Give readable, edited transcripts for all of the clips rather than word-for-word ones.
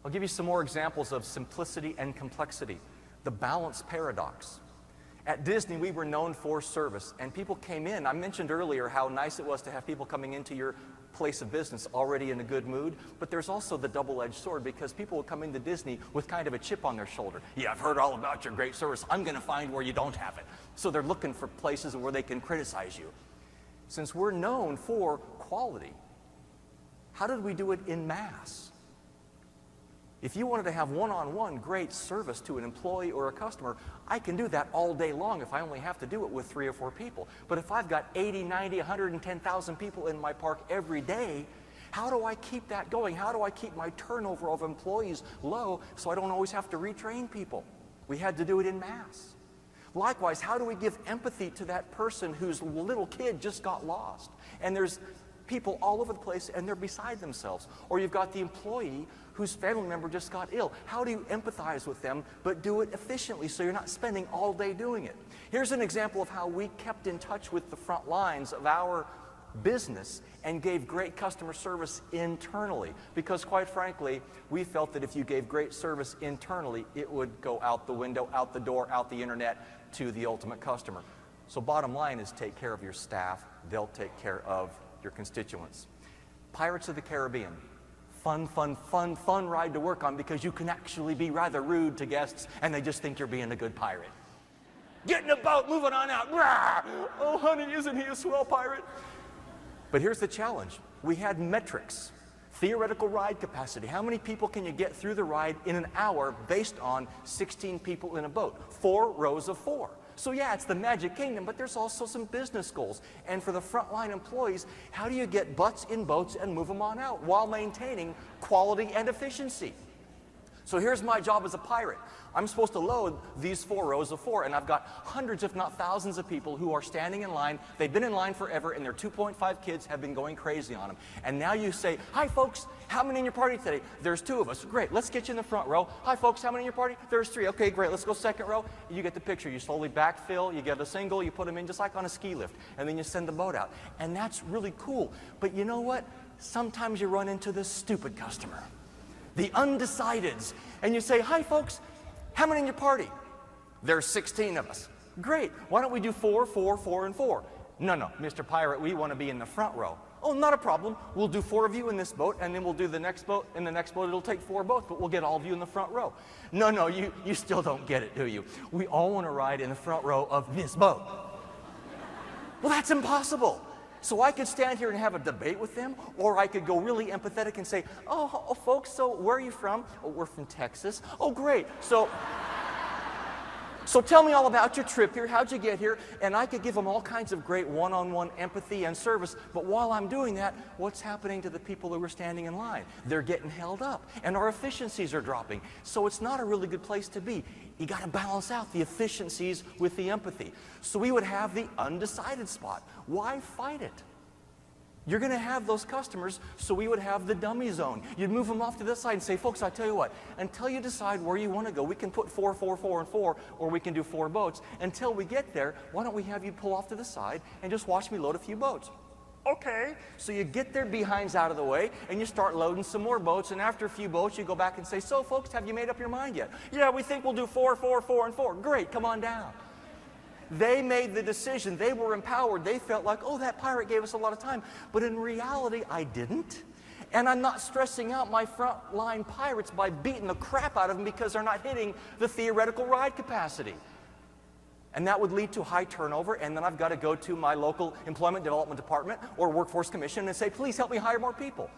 I'll give you some more examples of simplicity and complexity. The balance paradox. At Disney, we were known for service, and people came in. I mentioned earlier how nice it was to have people coming into your place of business already in a good mood, but there's also the double-edged sword, because people would come into Disney with kind of a chip on their shoulder. Yeah, I've heard all about your great service. I'm going to find where you don't have it. So they're looking for places where they can criticize you. Since we're known for quality, how did we do it in mass? If you wanted to have one-on-one great service to an employee or a customer, I can do that all day long if I only have to do it with 3 or 4 people. But if I've got 80, 90, 110,000 people in my park every day, how do I keep that going? How do I keep my turnover of employees low so I don't always have to retrain people? We had to do it in mass. Likewise, how do we give empathy to that person whose little kid just got lost? And there's people all over the place and they're beside themselves. Or you've got the employee whose family member just got ill. How do you empathize with them but do it efficiently so you're not spending all day doing it? Here's an example of how we kept in touch with the front lines of our business and gave great customer service internally, because quite frankly, we felt that if you gave great service internally, it would go out the window, out the door, out the internet to the ultimate customer. So bottom line is take care of your staff. They'll take care of your constituents. Pirates of the Caribbean. Fun, fun, fun, fun ride to work on, because you can actually be rather rude to guests and they just think you're being a good pirate. Get in a boat, moving on out. Rah! Oh, honey, isn't he a swell pirate? But here's the challenge. We had metrics. Theoretical ride capacity. How many people can you get through the ride in an hour based on 16 people in a boat? 4 rows of 4. So yeah, it's the Magic Kingdom, but there's also some business goals. And for the frontline employees, how do you get butts in boats and move them on out while maintaining quality and efficiency? So here's my job as a pirate. I'm supposed to load these 4 rows of 4, and I've got hundreds, if not thousands, of people who are standing in line. They've been in line forever, and their 2.5 kids have been going crazy on them. And now you say, hi folks, how many in your party today? There's 2 of us. Great, let's get you in the front row. Hi folks, how many in your party? There's 3. Okay, great, let's go second row. You get the picture. You slowly backfill, you get a single, you put them in just like on a ski lift, and then you send the boat out. And that's really cool. But you know what? Sometimes you run into the stupid customer, the undecideds, and you say, hi folks, how many in your party? There's 16 of us. Great, why don't we do 4, 4, 4, and 4? No, Mr. Pirate, we want to be in the front row. Oh, not a problem. We'll do 4 of you in this boat, and then we'll do the next boat, and the next boat it'll take 4 boats, but we'll get all of you in the front row. No, you still don't get it, do you? We all want to ride in the front row of this boat. Well, that's impossible. So I could stand here and have a debate with them, or I could go really empathetic and say, oh folks, so where are you from? Oh, we're from Texas. Oh, great. So tell me all about your trip here. How'd you get here? And I could give them all kinds of great one-on-one empathy and service. But while I'm doing that, what's happening to the people who are standing in line? They're getting held up, and our efficiencies are dropping. So it's not a really good place to be. You got to balance out the efficiencies with the empathy. So we would have the undecided spot. Why fight it? You're going to have those customers, so we would have the dummy zone. You'd move them off to this side and say, folks, I tell you what, until you decide where you want to go, we can put 4, 4, 4, and 4, or we can do 4 boats. Until we get there, why don't we have you pull off to the side and just watch me load a few boats? Okay. So you get their behinds out of the way, and you start loading some more boats, and after a few boats, you go back and say, so folks, have you made up your mind yet? Yeah, we think we'll do 4, 4, 4, and 4. Great, come on down. They made the decision. They were empowered. They felt like, oh, that pirate gave us a lot of time. But in reality, I didn't. And I'm not stressing out my frontline pirates by beating the crap out of them because they're not hitting the theoretical ride capacity. And that would lead to high turnover, and then I've got to go to my local employment development department or workforce commission and say, please help me hire more people,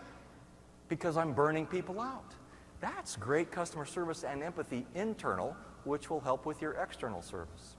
because I'm burning people out. That's great customer service and empathy internal, which will help with your external service.